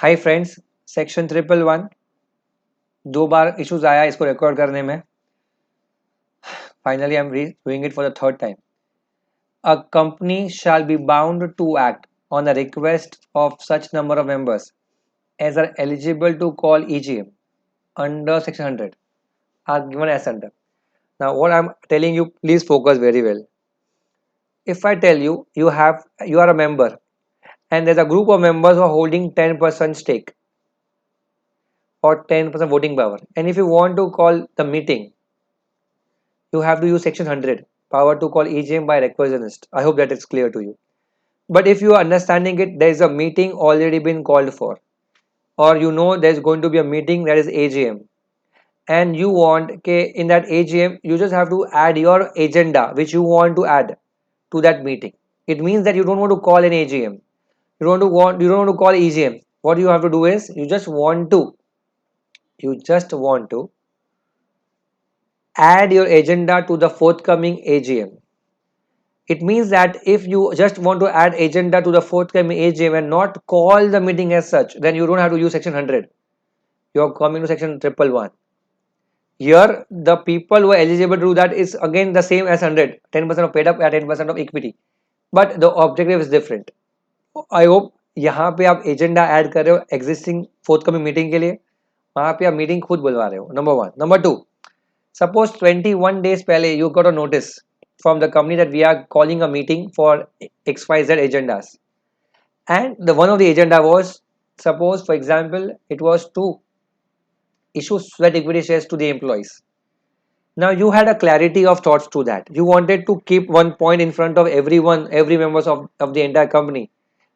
Hi friends, section 111 दो बार issues आया इसको रिकॉर्ड करने में. Finally I am doing it for the third time. A company shall be bound to act on the request of such number of members as are eligible to call EGM under section 100 are given as under. Now what I'm telling you, please focus very well. If I tell you you are a member and there's a group of members who are holding 10% stake or 10% voting power, and if you want to call the meeting, you have to use section 100 power to call EGM by requisitionist. I hope that it's clear to you. But if you are understanding it, there is a meeting already been called for, or you know there's going to be a meeting, that is AGM, and you want, okay, in that AGM you just have to add your agenda which you want to add to that meeting. It means that you don't want to call an AGM, you don't want to call EGM. What you have to do is you just want to add your agenda to the forthcoming AGM. It means that if you just want to add agenda to the forthcoming AGM and not call the meeting as such, then you don't have to use section 100. You're coming to section 111. Here, the people who are eligible to do that is again the same as 100, 10% of paid up and 10% of equity. But the objective is different. I hope यहाँ पे आप agenda add कर रहे हो existing forthcoming meeting के लिए, वहाँ पे आप मीटिंग खुद बुलवा रहे हो. नंबर 1. नंबर 2, suppose 21 days पहले you got a notice from the company that we are calling a meeting for XYZ agendas, and the one of the agenda was, suppose for example it was to issue sweat equity shares to the employees. Now you had a clarity of thoughts to that. You wanted to keep one point in front of everyone, every members of the entire company,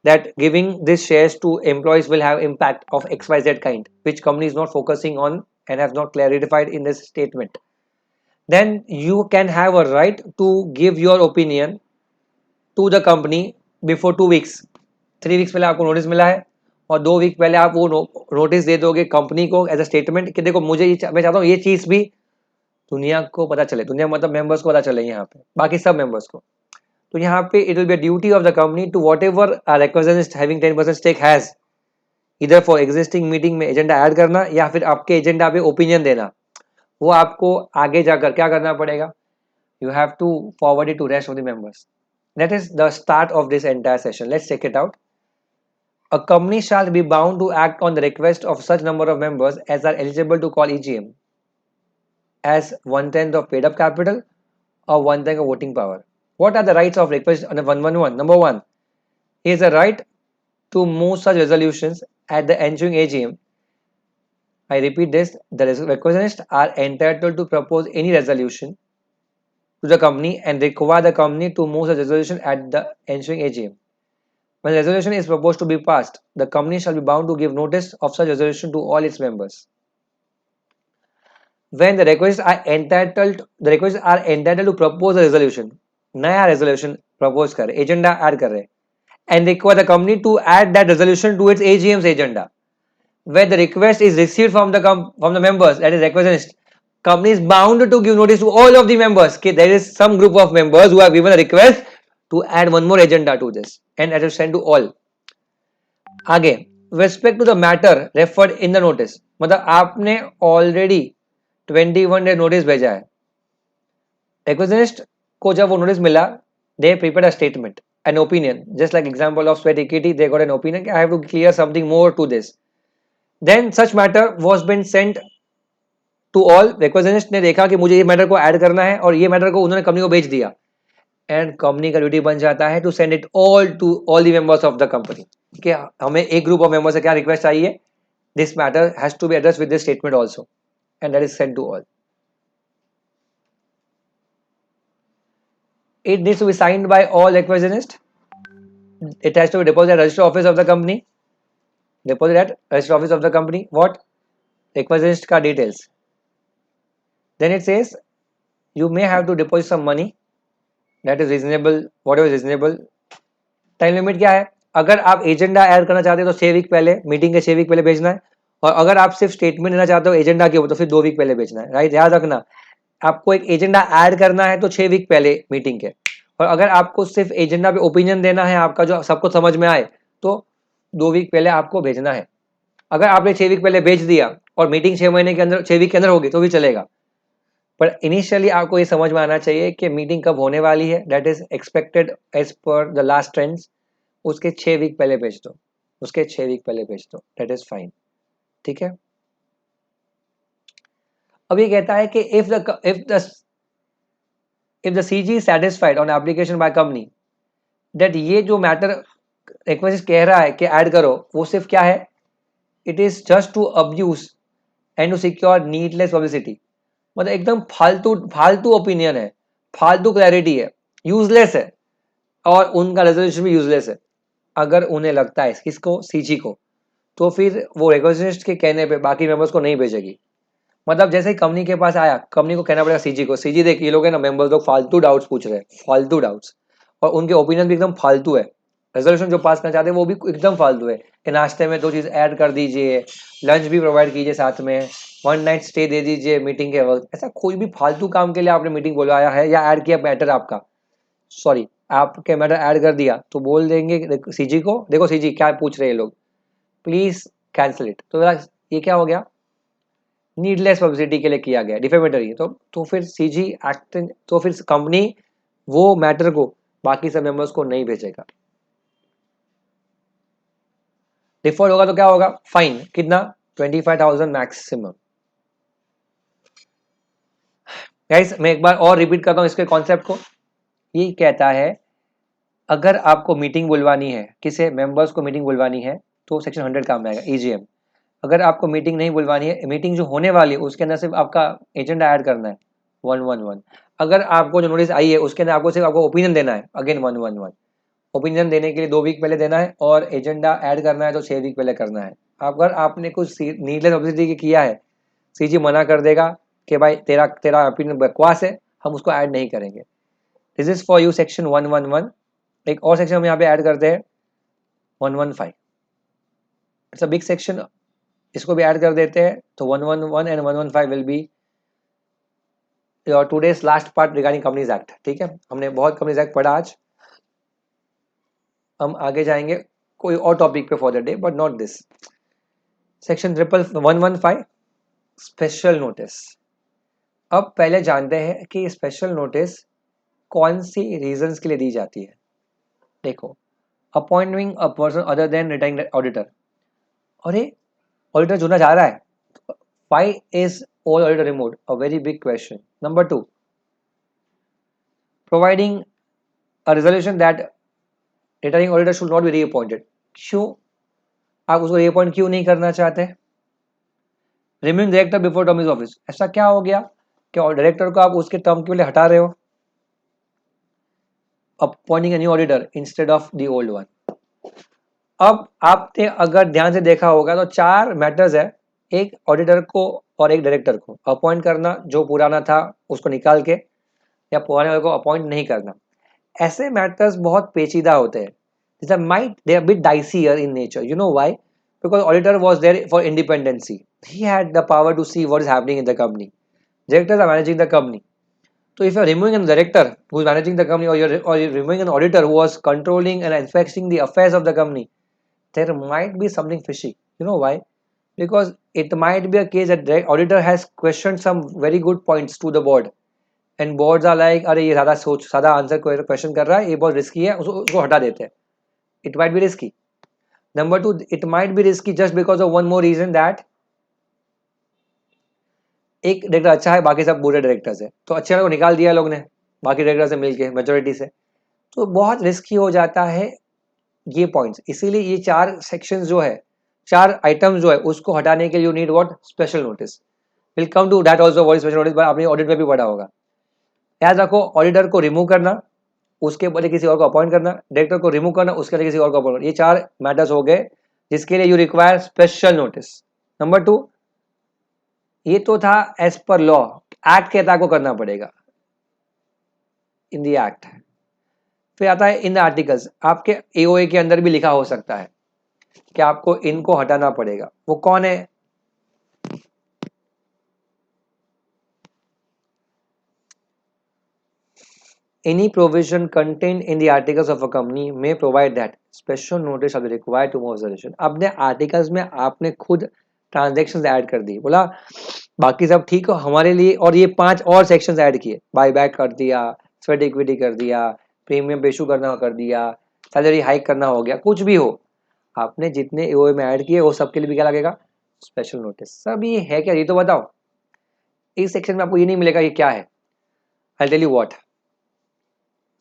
that giving these shares to employees will have impact of XYZ kind, which company is not focusing on and has not clarified in this statement. Then you can have a right to give your opinion to the company before 2 weeks. 3 weeks पहले आपको notice मिला है और 2 week पहले आप वो notice दे दोगे company को एज अ स्टेटमेंट कि देखो मुझे मैं चाहता हूँ ये चीज भी दुनिया को पता चले, दुनिया मतलब मेंबर्स को पता चले, यहाँ पे बाकी सब मेंबर्स को. तो यहाँ पे it will be duty of the company to whatever requisitionist having 10% stake has, इधर फॉर एग्जिस्टिंग मीटिंग में एजेंडा ऐड करना या फिर आपके एजेंडा पे ओपिनियन देना. वो आपको आगे जाकर क्या करना पड़ेगा, you have to forward it to rest of the members. That is the start of this entire session. Let's check it out. A company shall be bound to act on the request of such number of members as are eligible to call EGM as 1/10 of paid up capital or 1/10 of voting power. What are the rights of request under 111? Number 1, he has a right to move such resolutions at the ensuing AGM. I repeat this, the requisitions are entitled to propose any resolution to the company and require the company to move such resolution at the ensuing AGM. When the resolution is proposed to be passed, the company shall be bound to give notice of such resolution to all its members. When the requests are entitled to propose a resolution, नया resolution propose कर रहे, agenda add कर रहे, and require the company to add that resolution to its AGM's agenda. Where the request is received from the members, that is requisitionist, company is bound to give notice to all of the members. Okay, there is some group of members who have given a request to add one more agenda to this, and that is sent to all. आगे, respect to the matter referred in the notice, मतलब आपने already 21 day notice भेजा है. Requisitionist को जब वो notice मिला, they prepared a statement, an opinion, just like example of sweat equity, they got an opinion, I have to clear something more to this. Then such matter was been sent to all. Requisitionist ने देखा कि मुझे ये matter को add करना है और ये मैटर को उन्होंने कंपनी को भेज दिया, एंड कंपनी का ड्यूटी बन जाता है to send it all to all the members of the company. कि हमें एक ग्रुप ऑफ मेंबर्स से क्या रिक्वेस्ट चाहिए, this matter has to be addressed with this statement also, and that is sent to all. It needs to be signed by all requisitionists. It has to be deposited at register office of the company. Deposit at register office of the company. What? Requisitionist का details. Then it says you may have to deposit some money. That is reasonable. Whatever is reasonable. Time limit क्या है, अगर आप agenda add करना चाहते हो तो 6 week पहले, मीटिंग के 6 वीक पहले भेजना है, और अगर आप सिर्फ स्टेटमेंट देना चाहते हो एजेंडा के ऊपर तो फिर 2 वीक पहले भेजना है. राइट, याद रखना, आपको एक एजेंडा ऐड करना है तो 6 वीक पहले मीटिंग के, और अगर आपको सिर्फ एजेंडा पे ओपिनियन देना है आपका जो सबको समझ में आए तो 2 वीक पहले आपको भेजना है. अगर आपने 6 वीक पहले भेज दिया और मीटिंग 6 महीने के अंदर 6 वीक के अंदर होगी तो भी चलेगा, पर इनिशियली आपको ये समझ में आना चाहिए कि मीटिंग कब होने वाली है, that is expected as per the last trends. उसके 6 वीक पहले भेज दो, उसके 6 वीक पहले भेज दो, दैट इज फाइन। ठीक है। अब ये कहता है कि if the CG is satisfied on application by company that ये जो मैटर रिक्वेस्ट कह रहा है कि ऐड करो, वो सिर्फ क्या है, it is just to abuse and to secure needless publicity. मतलब एकदम फालतू फालतू ओपिनियन है, फालतू क्लैरिटी है, यूजलेस है, और उनका रेजोल्यूशन भी यूजलेस है। अगर उन्हें लगता है किसको, सीजी को, तो फिर वो रिक्वेस्ट के कहने पे बाकी मेंबर्स को नहीं भेजेगी। मतलब जैसे ही कंपनी के पास आया, कंपनी को कहना पड़ेगा सीजी को, सीजी देख ये लोग है ना मेंबर्स लोग फालतू डाउट्स पूछ रहे हैं, फालतू डाउट्स, और उनके ओपिनियन भी एकदम फालतू है, रेजोल्यूशन जो पास करना चाहते हैं वो भी एकदम फालतू है कि नाश्ते में 2 चीज़ ऐड कर दीजिए, लंच भी प्रोवाइड कीजिए साथ में, 1 नाइट स्टे दे दीजिए मीटिंग के वक्त। ऐसा कोई भी फालतू काम के लिए आपने मीटिंग बुलाया है या ऐड किया मैटर आपका, सॉरी आपके मैटर ऐड कर दिया, तो बोल देंगे सीजी को, देखो सीजी क्या पूछ रहे हैं लोग, प्लीज कैंसिल इट। तो ये क्या हो गया, नीडलेस पब्लिसिटी के लिए किया गया, डिफेमेटरी। तो फिर सीजी एक्टिंग, तो फिर कंपनी वो मैटर को बाकी सब मेंबर्स को नहीं भेजेगा। डिफॉल्ट होगा तो क्या होगा, फाइन कितना, 25,000 मैक्सिमम। गाइस मैं एक बार और रिपीट करता हूँ इसके कॉन्सेप्ट को। ये कहता है अगर आपको मीटिंग बुलवानी है, किसे मेंबर्स को मीटिंग बुलवानी है, तो सेक्शन 100 काम में आएगा, ईजीएम। अगर आपको मीटिंग नहीं बुलवानी है, मीटिंग जो होने वाली है उसके अंदर सिर्फ आपका एजेंडा ऐड करना है, 111। अगर आपको जो नोटिस आई है उसके अंदर आपको सिर्फ आपको ओपिनियन देना है, अगेन 111। ओपिनियन देने के लिए 2 वीक पहले देना है, और एजेंडा ऐड करना है तो 6 वीक पहले करना है। अगर आपने कुछ नीडलेस पब्लिसिटी किया है, सीजी मना कर देगा कि भाई तेरा तेरा ओपिनियन बकवास है, हम उसको ऐड नहीं करेंगे। This is for you section 111। एक और सेक्शन हम यहाँ पे ऐड करते हैं 115, इट्स अ बिग सेक्शन, इसको भी ऐड कर देते हैं। तो 111 and 115 will be your today's last part regarding companies act. ठीक है, हमने बहुत कंपनीज एक्ट पढ़ा आज, हम आगे जाएंगे कोई और टॉपिक पे for the day, but not this. Section 115 special notice. अब पहले जानते हैं कि स्पेशल नोटिस कौन सी रीजंस के लिए दी जाती है। देखो, appointing a person other than retiring auditor. अरे ऑडिटर चुना जा रहा है, why is all auditor removed? A very big question. Number 2, providing a resolution that retiring auditor should not be reappointed. क्यों आप उसको रीअपॉइंट क्यों नहीं करना चाहते? Removing director before term is office, ऐसा क्या हो गया कि डायरेक्टर को आप उसके टर्म के लिए हटा रहे हो? Appointing a new auditor instead of the old one. अब आपने अगर ध्यान से देखा होगा तो 4 मैटर्स है, एक ऑडिटर को और एक डायरेक्टर को अपॉइंट करना, जो पुराना था उसको निकाल के, या पुराने वाले को अपॉइंट नहीं करना। ऐसे मैटर्स बहुत पेचीदा होते हैं, जैसे might they are bit dicier in nature. You know why? Because auditor was there for independency, he had the power to see what is happening in the company, directors are managing the company. So if you are removing a director who is managing the company, or you're removing an auditor who was controlling and inspecting the affairs of the company, there might be something fishy. You know why? Because it might be a case that the auditor has questioned some very good points to the board, and boards are like, अरे ये ज़्यादा answer question कर रहा है, ये बहुत risky है, उसको हटा देते हैं। It might be risky. Number 2, it might be risky just because of one more reason, that एक डायरेक्टर अच्छा है, बाकी सब बुरे डायरेक्टर्स है, तो अच्छे को निकाल दिया लोग ने बाकी डायरेक्टर से मिलके मेजोरिटी से, तो बहुत रिस्की हो जाता है ये पॉइंट्स। इसीलिए ये 4 सेक्शंस जो है, 4 आइटम्स जो है, उसको हटाने के लिए you need what, special notice. Will come to that also, what is special notice, पर आपने ऑडिट में भी पढ़ा होगा। याद रखो, ऑडिटर को रिमूव करना, उसके बदले किसी और को अपॉइंट करना, डायरेक्टर को रिमूव करना, उसके बदले किसी और को अपॉइंट करना, ये 4 मैटर्स हो गए जिसके लिए you require special notice. Number 2, ये तो था एज पर लॉ, एक्ट कहता है आपको करना पड़ेगा, इन द एक्ट। फिर आता है इन द आर्टिकल्स, आपके एओए के अंदर भी लिखा हो सकता है कि आपको इनको हटाना पड़ेगा। वो कौन है? Any provision contained in the articles of a company may provide that special notice shall be required to move observation. अपने आर्टिकल्स में आपने खुद ट्रांजेक्शन्स ऐड कर दी, बोला बाकी सब ठीक हो हमारे लिए, और ये 5 और सेक्शंस ऐड किए, बाय बैक कर दिया, स्वेट इक्विटी कर दिया, प्रीमियम इशू करना कर दिया, सैलरी हाइक करना हो गया, कुछ भी हो, आपने जितने एओए में ऐड किए वो सबके लिए भी क्या लगेगा, स्पेशल नोटिस। सब ये है क्या, ये तो बताओ। इस सेक्शन में आपको ये नहीं मिलेगा ये क्या है। I tell you what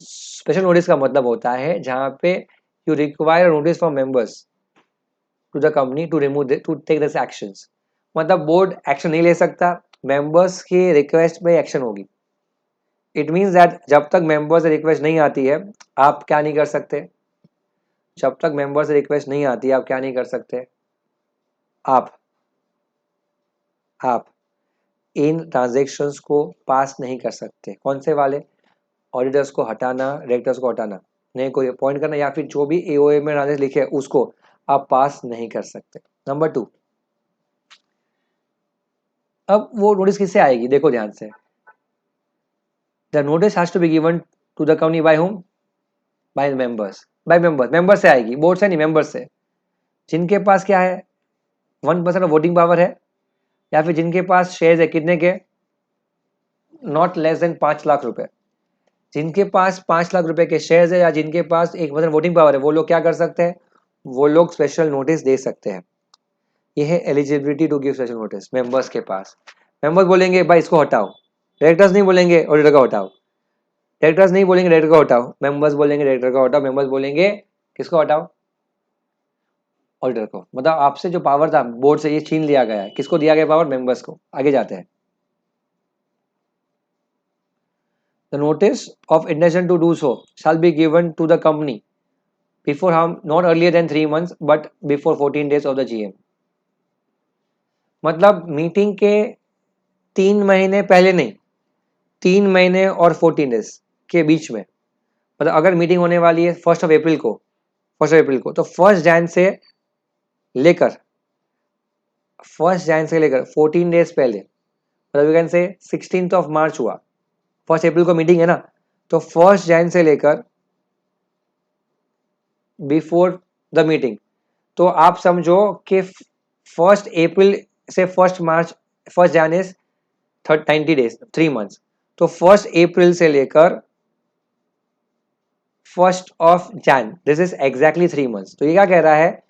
special notice का मतलब होता है, जहां पे you require notice from members to the company to remove to take this actions. मतलब बोर्ड एक्शन नहीं ले सकता, मेंबर्स के रिक्वेस्ट पे एक्शन होगी। इट मीन्स दैट जब तक मेंबर्स से रिक्वेस्ट नहीं आती है आप क्या नहीं कर सकते, जब तक मेंबर्स से रिक्वेस्ट नहीं आती है आप क्या नहीं कर सकते, आप इन ट्रांजेक्शन्स को पास नहीं कर सकते। कौन से वाले, ऑडिटर्स को हटाना, डायरेक्टर्स को हटाना, नहीं कोई अपॉइंट करना, या फिर जो भी एओए में ट्रांजेक्शन लिखे है उसको आप पास नहीं कर सकते। नंबर 2, अब वो नोटिस किससे आएगी, देखो ध्यान से। The notice has to be given to the company by home, by members, by members से आएगी, बोर्ड से नहीं, मेंबर्स से, जिनके पास क्या है 1% ऑफ वोटिंग पावर है, या फिर जिनके पास शेयर्स है कितने के, नॉट लेस देन 5 लाख रुपए। जिनके पास 5 लाख रुपए के शेयर्स है या जिनके पास 1% वोटिंग पावर है, वो लोग क्या कर सकते हैं, वो लोग स्पेशल नोटिस दे सकते हैं। ये है eligibility to give special notice members के पास। मेंबर्स बोलेंगे भाई इसको हटाओ, डायरेक्टर्स नहीं बोलेंगे ऑडिटर को हटाओ, डायरेक्टर्स नहीं बोलेंगे डायरेक्टर को हटाओ, मेंबर्स बोलेंगे डायरेक्टर को हटाओ, मेंबर्स बोलेंगे किसको हटाओ, ऑडिटर को। मतलब आपसे जो पावर था बोर्ड से ये छीन लिया गया है, किसको दिया गया पावर, मेंबर्स को। आगे जाते हैं। The notice of intention to do so shall be given to the company before हम not earlier than 3 months but before 14 days of the GM. मतलब मीटिंग के 3 महीने पहले नहीं, 3 महीने और 14 days के बीच में। मतलब अगर मीटिंग होने वाली है 1 अप्रैल को, 1 अप्रैल को, तो 1 जनवरी से लेकर 1 जनवरी से लेकर 14 days पहले, मतलब यू कैन से 16 मार्च हुआ, 1 अप्रैल को मीटिंग है ना, तो 1 जनवरी से लेकर बिफोर द मीटिंग, तो आप समझो कि 1 अप्रैल से 1 मार्च, 1 जनवरी 90 days, 3 months। तो 1 अप्रैल से लेकर 1 दिस इज एग्जैक्टली 3 months। तो ये क्या कह रहा है,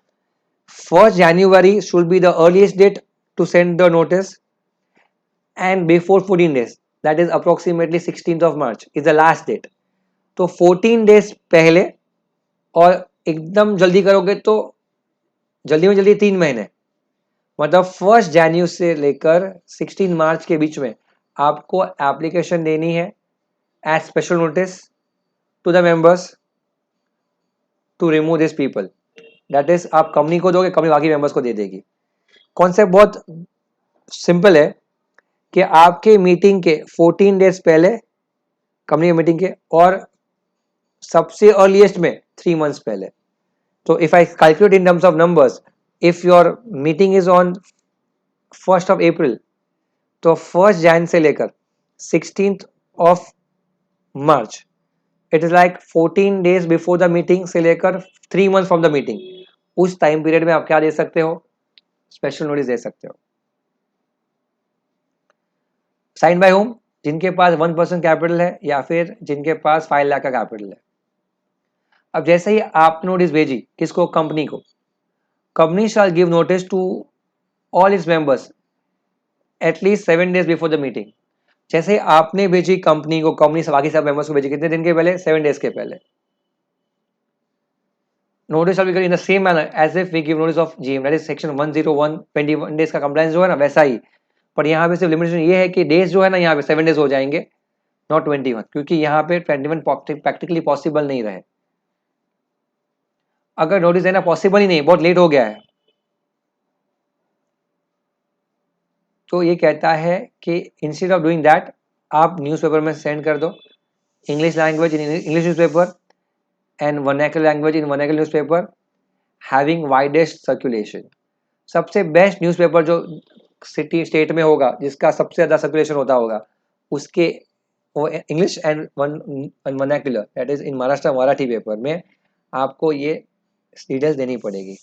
1 January should be the earliest date to send the notice, and before 14 days, that is approximately 16th March is the last date। तो 14 days पहले, और एकदम जल्दी करोगे तो जल्दी में जल्दी 3 महीने, मतलब 1 January से लेकर 16 मार्च के बीच में आपको एप्लीकेशन देनी है as special notice to the members to remove this people. That is आप कंपनी को दोगे, कंपनी बाकी मेंबर्स को दे देगी। कॉन्सेप्ट बहुत सिंपल है कि आपके मीटिंग के 14 डेज पहले, कंपनी की मीटिंग के, और सबसे अर्लीस्ट में 3 months पहले। तो if I calculate in terms of numbers, if your meeting is on 1 April, तो 1 January से लेकर 16 March, it is like 14 days before the meeting से लेकर 3 months फ्रॉम द मीटिंग। उस टाइम पीरियड में आप क्या दे सकते हो, स्पेशल नोटिस दे सकते हो। साइन बाय होम, जिनके पास 1% कैपिटल है या फिर जिनके पास 5 लाख का कैपिटल है। अब जैसे ही आप नोटिस भेजी किसको, कंपनी को, company shall give notice to all its members at least 7 days before the meeting. जैसे ही आपने भेजी कंपनी को, कंपनी से बाकी सब मेंबर्स को भेजी कितने दिन के पहले, 7 days के पहले। Notice shall be given in the same manner as if we give notice of GM, that is section 101 21 days का कंप्लायंस जो है ना वैसा ही। पर यहाँ पे सिर्फ लिमिटेशन ये है कि डेज जो है ना यहाँ पे 7 days हो जाएंगे, नॉट 21, क्योंकि यहाँ पे 21 प्रैक्टिकली पॉसिबल नहीं रहे। अगर नोटिस देना पॉसिबल ही नहीं, बहुत लेट हो गया है, तो ये कहता है कि इंस्टेड ऑफ डूइंग दैट आप न्यूज़पेपर में सेंड कर दो, English language in English newspaper and vernacular language in vernacular newspaper having widest circulation. सबसे बेस्ट न्यूज़पेपर जो सिटी स्टेट में होगा, जिसका सबसे ज़्यादा सर्कुलेशन होता होगा, उसके English and one vernacular, that is in Maharashtra Marathi paper में आपको ये डिटेल्स देनी पड़ेगी।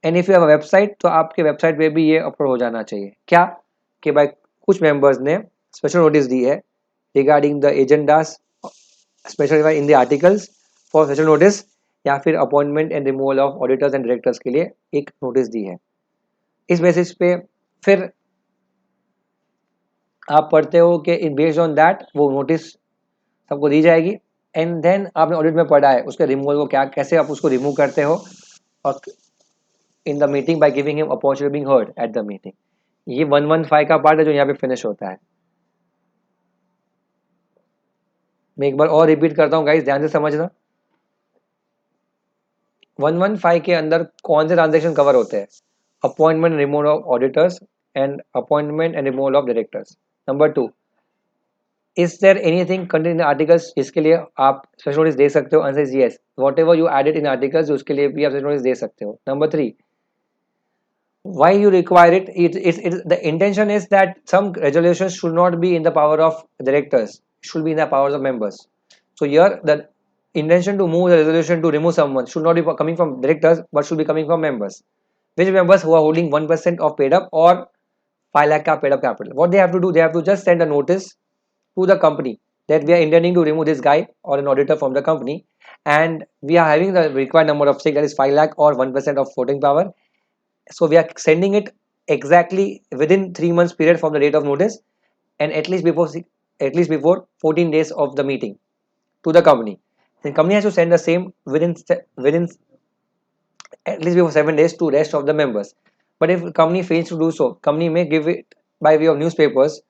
And if you have a website, तो आपके वेबसाइट पे भी ये अपलोड हो जाना चाहिए। क्या कि भाई कुछ मेंबर्स ने स्पेशल नोटिस दी है regarding the agendas special in the articles for special notice, या फिर appointment and removal of auditors and directors के लिए एक नोटिस दी है। इस बेसिस पे फिर आप पढ़ते हो कि इन बेस्ड ऑन दैट वो नोटिस सबको दी जाएगी। एंड देन आपने ऑडिट में पढ़ा है उसके रिमूवल को क्या, कैसे आप उसको रिमूव करते हो, और in the meeting by giving him opportunity being heard at the meeting. ये 115 का पार्ट है जो यहाँ पे फिनिश होता है। मैं एक बार और रिपीट करता हूँ गाइस, ध्यान से समझना। 115 के अंदर कौन से ट्रांजेक्शन कवर होते हैं? Appointment removal of auditors and appointment and removal of directors. Number 2, is there anything contain in articles जिसके लिए आप स्पेशल नोटिस दे सकते हो? Answer is yes, whatever you added in articles उसके लिए भी आप स्पेशल नोटिस दे सकते हो। Number 3, why you require it? The intention is that some resolutions should not be in the power of directors, should be in the powers of members. So here the intention to move the resolution to remove someone should not be coming from directors but should be coming from members. Which members? Who are holding 1% of paid up or 5 lakh ka paid up capital. What they have to do, they have to just send a notice to the company that we are intending to remove this guy or an auditor from the company, and we are having the required number of stake, that is 5 lakh or 1% of voting power. So we are sending it exactly within 3 months period from the date of notice, and at least before 14 days of the meeting to the company. The company has to send the same within at least before 7 days to rest of the members. But if company fails to do so, company may give it by way of newspapers,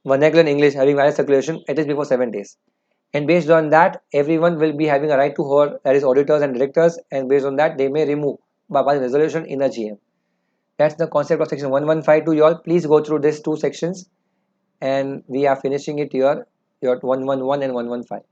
vernacular in English, having higher circulation at least before 7 days. And based on that, everyone will be having a right to hear, that is auditors and directors, and based on that, they may remove by passing resolution in the GM. That's the concept of section 115 to you all. Please go through these two sections, and we are finishing it here, your 111 and 115.